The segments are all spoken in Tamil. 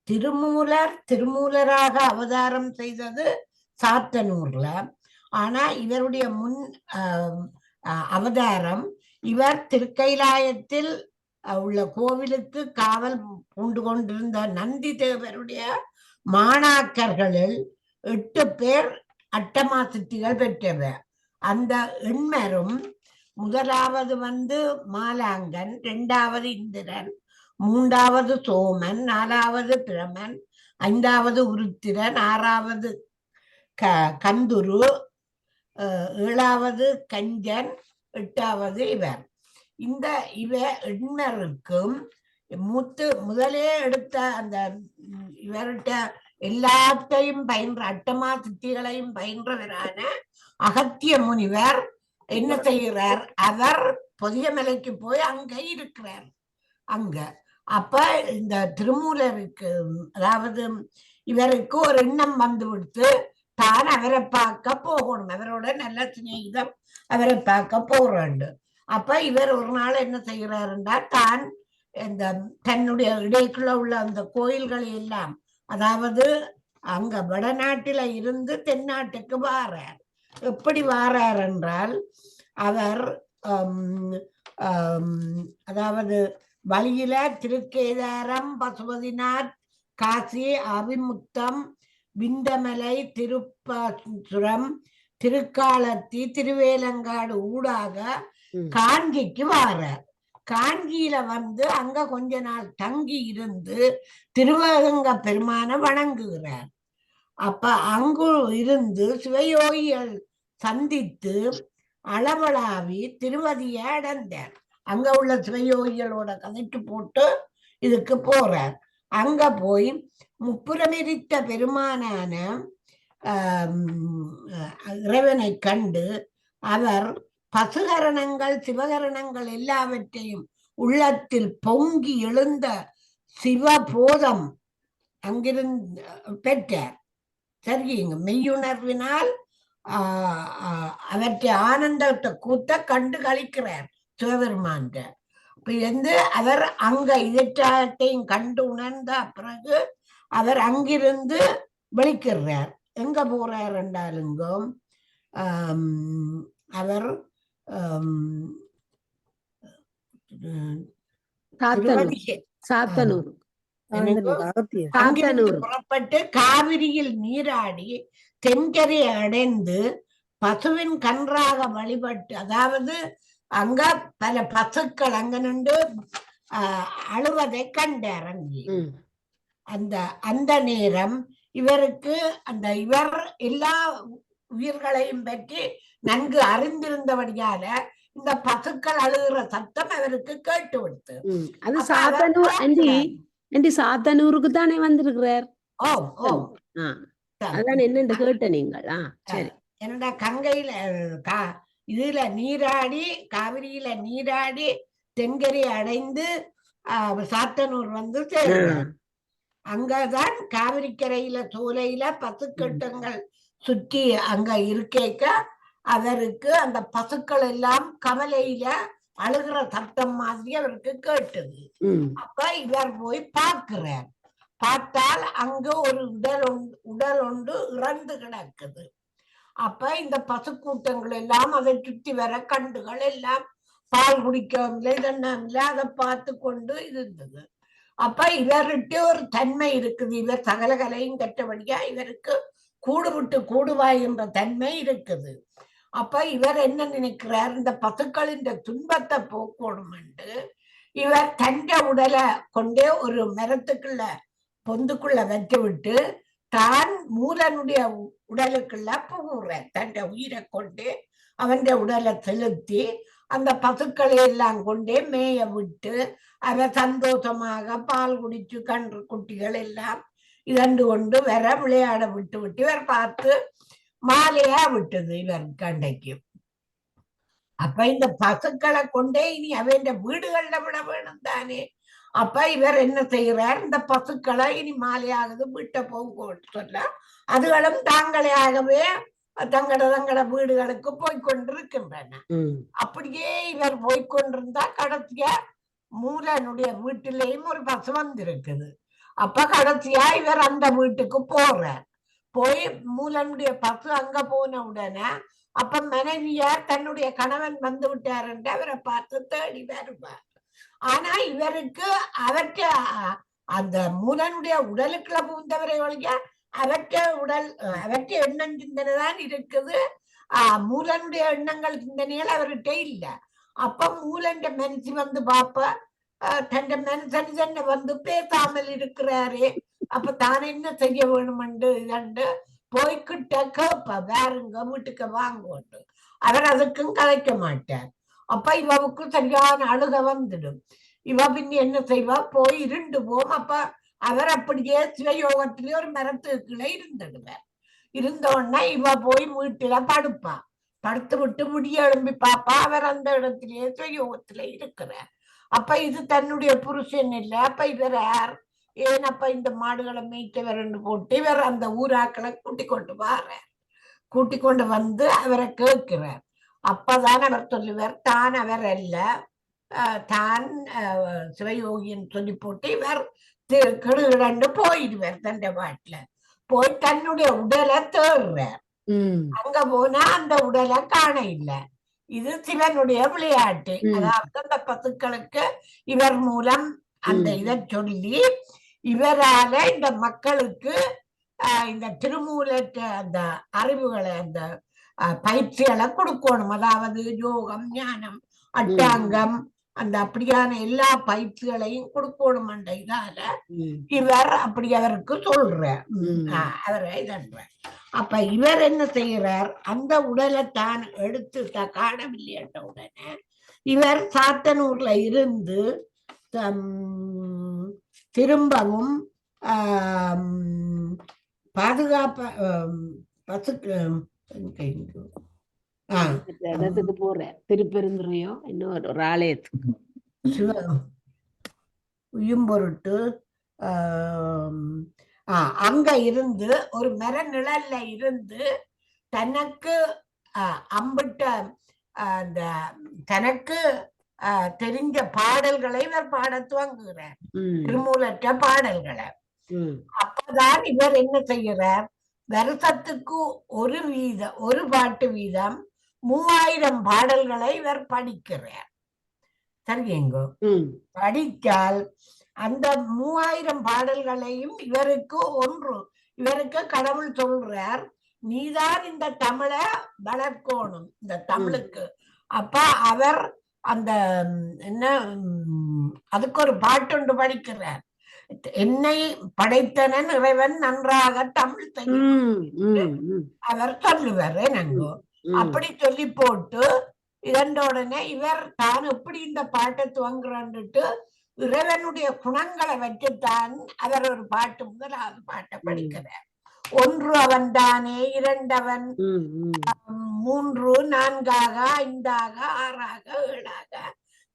திருமூலராக அவதாரம் செய்தது சாத்தனூர்ல. ஆனா இவருடைய முன் அவதாரம் இவர் திருக்கைலாயத்தில் உள்ள கோவிலுக்கு காவல் பூண்டு கொண்டிருந்த நந்தி தேவருடைய மாணாக்கர்களில் 8 பேர் அட்டமா சித்திகள் பெற்றவர். அந்த எண்மரும் முதலாவது மாலாங்கன், 2வது இந்திரன், 3வது சோமன், 4வது பிரமன், 5வது உருத்திரன், 6வது கந்துரு, 7வது கஞ்சன், 8வது இவர். இந்த எண்மருக்கும் முதலே எடுத்த அந்த இவர்கிட்ட எல்லாத்தையும் பயின்ற அட்டமா சித்திகளையும் பயின்றவரான அகத்திய முனிவர் என்ன செய்கிறார்? அவர் பொதியமலைக்கு போய் அங்க இருக்கிறார். அங்க அப்ப இந்த திருமூலருக்கு, அதாவது இவருக்கு ஒரு எண்ணம் வந்து விடுத்து, தான் அவரை பார்க்க போகணும், அவரோட நல்ல சிநேகிதம், அவரை பார்க்க போறாண்டு. அப்ப இவர் ஒரு நாள் என்ன செய்கிறாருண்டா, தான் இந்த தன்னுடைய இடைக்குள்ள உள்ள அந்த கோயில்களை எல்லாம், அதாவது அங்க வடநாட்டில இருந்து தென்னாட்டுக்கு வாரார். எப்படி வாரார் என்றால், அவர் அதாவது வழியில திருக்கேதாரம், பசுபதிநாத், காசி, அபிமுத்தம், விந்தமலை, திருப்பாசுரம், திருக்காலத்தி, திருவேலங்காடு ஊடாக காஞ்சிக்கு வாரார். காஞ்சியில அங்க கொஞ்ச நாள் தங்கி இருந்து திருவரங்க பெருமான வணங்குகிறார். அப்ப அங்கு இருந்து சிவயோகிகள் சந்தித்து அளவளாவி திருவதியை அடைந்தார். அங்க உள்ள சிவயோகிகளோட கதைக்கு போட்டு இதுக்கு போறார். அங்க போய் முப்புறமெரித்த பெருமானான இறைவனை கண்டு அவர் பசுகரணங்கள் சிவகரணங்கள் எல்லாவற்றையும் உள்ளத்தில் பொங்கி எழுந்த சிவபோதம் அங்கிருந்து பெற்றார். சரிங்க, மெய்யுணர்வினால் அவற்றை ஆனந்தத்தை கூத்த கண்டு கழிக்கிறார் சிவபெருமான். அவர் அங்க இதற்றையும் கண்டு உணர்ந்த பிறகு அவர் அங்கிருந்து வெளிக்கிறார். எங்க போறார் என்றாலுங்கும் அவர் புறப்பட்டு காவிரியில் நீராடி தென்கரை அடைந்து பசுவின் கன்றாக வழிபட்டு, அதாவது அங்க பல பசுக்கள் அங்க நின்று அழுவதை கண்டார். அங்கே அந்த நேரம் இவருக்கு இவர் எல்லா உயிர்களையும் பற்றி நன்கு அறிந்திருந்தபடியால இந்த பசுக்கள் அழுகிற சத்தம் அவருக்கு கேட்டு விடுத்து. அது சாத்தனூருக்கு தானே வந்திருக்கிறார். அதான் என்ன கேட்ட நீங்கள். சரி, என்னடா கங்கையில இதுல நீராடி, காவிரியில நீராடி தென்கரை அடைந்து சாத்தனூர் சேர்ந்தார். அங்கதான் காவிரிக்கரையில சோலையில பசுக்கட்டங்கள் சுற்றி அங்க இருக்கேக்க அவருக்கு அந்த பசுக்கள் எல்லாம் கவலையில அழுகிற சத்தம் மாதிரி அவருக்கு கேட்டது. அப்ப இவர் போய் பார்க்கிறார். பார்த்தால் அங்க ஒரு உடல் ஒன்று இறந்து கிடக்குது. அப்ப இந்த பசுக்கூட்டங்கள் எல்லாம் அதை சுற்றி வர கண்டுகள் எல்லாம் பால் குடிக்கவில்லை, இதெல்லாம் அதை பார்த்து கொண்டு இருந்தது. அப்ப இவர்கிட்ட ஒரு தன்மை இருக்குது, இவர் சகலகலையும் கற்றபடியா இவருக்கு கூடு விட்டு கூடுவாய் என்ற தன்மை இருக்குது. அப்ப இவர் என்ன நினைக்கிறார், இந்த பசுக்களின் துன்பத்தை போக்கணும் என்று இவர் தன்ற உடலை கொண்டே ஒரு மரத்துக்குள்ள பொந்துக்குள்ள வச்சு விட்டு தான் மூலனுடைய உடலுக்குள்ள புகுறார். தன் உயிரை கொண்டு அவன் உடலை செலுத்தி அந்த பசுக்களை எல்லாம் கொண்டே மேய விட்டு அவர் சந்தோஷமாக பால் குடிச்சு கன்று குட்டிகள் எல்லாம் இதண்டு கொண்டு வர விளையாட விட்டு விட்டு இவர் பார்த்து மாலையா விட்டது இவர் கண்டைக்கு. அப்ப இந்த பசுக்களை கொண்டே இனி அவன் வீடுகள்ல விட வேணும் தானே. அப்ப இவர் என்ன செய்கிறார், இந்த பசுக்களை இனி மாலையாகுது வீட்டை போக சொல்ல அதுகளும் தாங்களையாகவே தங்கட வீடுகளுக்கு போய்கொண்டிருக்கின்றன. அப்படியே இவர் போய்கொண்டிருந்தா கடைசியா மூலனுடைய வீட்டிலேயும் ஒரு பசு வந்திருக்குது. அப்ப கடைசியா இவர் அந்த வீட்டுக்கு போறார். போய் மூலனுடைய பசு அங்க போன உடனே அப்ப மனைவியார் தன்னுடைய கணவன் வந்து விட்டார் என்று அவரை பார்த்து தேடி வருவார். ஆனா இவருக்கு அவற்ற அந்த மூலனுடைய உடலுக்குள்ள புகுந்தவரை ஒழிய அவற்ற உடல் அவற்ற எண்ணம் சிந்தனை தான் இருக்குது. மூலனுடைய எண்ணங்கள் சிந்தனைகள் அவர்கிட்ட இல்ல. அப்ப மூலன் மனுஷி வந்து பாப்ப தன் மனுஷன் தன்னை வந்து பேசாமல் இருக்கிறாரே, அப்ப தான் என்ன செய்ய வேணுமென்று இதண்டு போய்கிட்ட கேப்ப வேறுங்க வீட்டுக்கு வாங்கோண்டு. அவர் அதுக்கும் கதைக்க மாட்டார். அப்ப இவவுக்கு சரியான அழுக வந்துடும். இவ பின் என்ன செய்வா, போய் இருண்டு போம். அப்ப அவர் அப்படியே சிவயோகத்திலே ஒரு மரத்துக்குள்ள இருந்துடுவார். இருந்தோடனே இவ போய் வீட்டுல படுப்பா. படுத்து விட்டு முடிய எழும்பி பாப்பா, அவர் அந்த இடத்திலேயே சிவயோகத்திலே இருக்கிறார். அப்ப இது தன்னுடைய புருஷன் இல்லை. அப்ப இவர் யார், ஏனப்ப இந்த மாடுகளை மேய்ச்சவர்ன்னு போட்டு இவர் அந்த ஊராக்களை கூட்டிக் கொண்டு வாரார். கூட்டிக் கொண்டு வந்து அவரை கேட்கிறார். அப்பதான் அவர் சொல்லுவார், தான் அவர் அல்ல, தான் சிவயோகின்னு சொல்லி போட்டு இவர் கிடுகிடண்டு போயிடுவார். தன் பாட்டுல போய் தன்னுடைய உடலை தேடுறார். அங்க போனா அந்த உடலை காண இல்லை. இது சிவனுடைய விளையாட்டு. அதாவது அந்த பசுக்களுக்கு இவர் மூலம் அந்த இதை சொல்லி இவரால இந்த மக்களுக்கு இந்த திருமூலற்ற அந்த அறிவுகளை அந்த பயிற்சிகளை கொடுக்கணும். அதாவது யோகம், ஞானம், அட்டாங்கம், அந்த அப்படியான எல்லா பயிற்சிகளையும் கொடுக்கணும். அந்த இதால இவர் அப்படி அவருக்கு சொல்ற அவரை இதன்ற. அப்ப இவர் என்ன செய்யறார், அந்த உடலை தான் எடுத்து காணவில்லை என்ற உடனே இவர் சாத்தனூர்ல இருந்து திரும்பவும் பாதுகாப்ப பசுக்கு போற திருப்பெருந்துறையோ இன்னொரு ஒரு ஆலயத்துக்கு உயும்பொருட்டு அங்க இருந்து ஒரு மர நிழல்ல இருந்து தனக்கு அம்பிட்ட அந்த தனக்கு தெரிஞ்ச பாடல்களை இவர் பாட துவங்குகிறார். திருமூலற்ற பாடல்களை. அப்பதான் இவர் என்ன செய்கிறார், வருஷத்துக்கு ஒரு பாட்டு வீதம் 3000 பாடல்களை இவர் படிக்கிறார். சரிங்கோ. படித்தால் அந்த 3000 பாடல்களையும் இவருக்கு கடவுள் சொல்றார், நீதான் இந்த தமிழை வளர்க்கணும், இந்த தமிழுக்கு. அப்ப அவர் அந்த என்ன அதுக்கு ஒரு பாட்டு படிக்கிறார். என்னை படைத்தனன் இறைவன் நன்றாக தமிழ் அவர் சொல்லுவார். நங்கோ அப்படி சொல்லி போட்டு இதன் உடனே இவர் தான் எப்படி இந்த பாட்டை துவங்குறான்ட்டு இறைவனுடைய குணங்களை வச்சுத்தான் அவர் ஒரு பாட்டு, முதலாவது பாட்டை படிக்கிறார். 1 அவன் தானே, 2 அவன், 3 4ஆக, 5ஆக, 6ஆக, 7ஆக,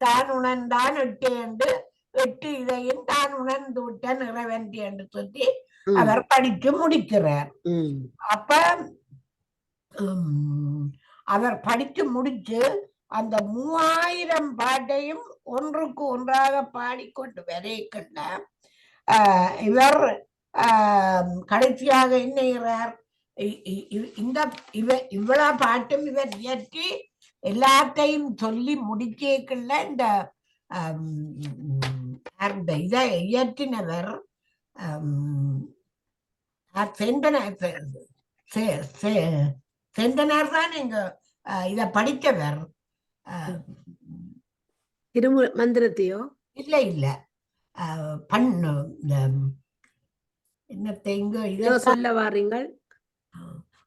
தான் உணர்ந்தான் 8 என்று 8 இதையும் தான் உணர்ந்து விட்டான் இறைவன் என்று சொல்லி அவர் படித்து முடிக்கிறார். அப்ப அவர் படித்து முடிச்சு அந்த 3000 பாட்டையும் ஒன்றுக்கு ஒன்றாக பாடிக்கொண்டு வரைக்கின்ற இவர் கடைசியாக என்னைகிறார், இந்த இவ்வளவு பாட்டும் இவர் இயற்றி எல்லாத்தையும் சொல்லி முடிக்கல. இந்த இதை இயற்றினவர் செந்தனார் தான் இங்க இத படித்தவர். மந்திரத்தையோ இல்ல இல்ல பண்ணு என்னத்தை இங்க இத சொல்ல வாரீங்கள்.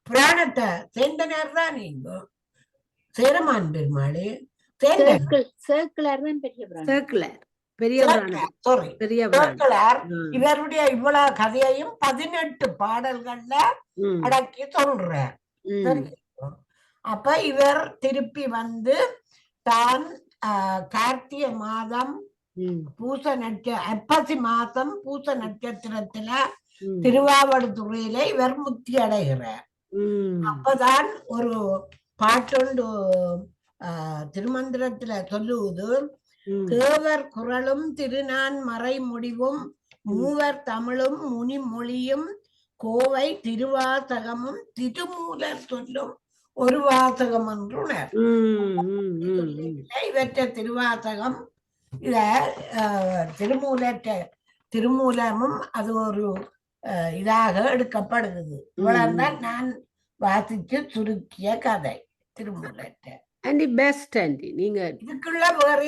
புராணத்தை சேந்தனார் தான் இங்க சேரமான் பெருமாளே இவருடைய இவ்வளவு கதையையும் 18 பாடல்கள்ல அடக்கி சொல்றார். அப்ப இவர் திருப்பி வந்து தான் கார்த்திகை மாதம் பூச ஐப்பசி மாசம் பூச நட்சத்திரத்துல திருவாவடுதுறையில இவர் முத்தி அடைகிறார். அப்பதான் ஒரு பாட்டொண்டு திருமந்திரத்துல சொல்லுவது, தேவர் குரலும் திருநான் மறை முடிவும் மூவர் தமிழும் முனிமொழியும் கோவை திருவாசகமும் திருமூலர் சொல்லும் ஒரு வாசகம் என்று உணர். இவற்ற திருவாசகம் இத திருமூலமும் அது ஒரு இதாக எடுக்கப்படுகிறது. இவ்வளவுதான் நான் வாசிச்சு சுருக்கிய கதை திருமூலற்ற. Aunty best aunty. நீங்க இதுக்குள்ள வேற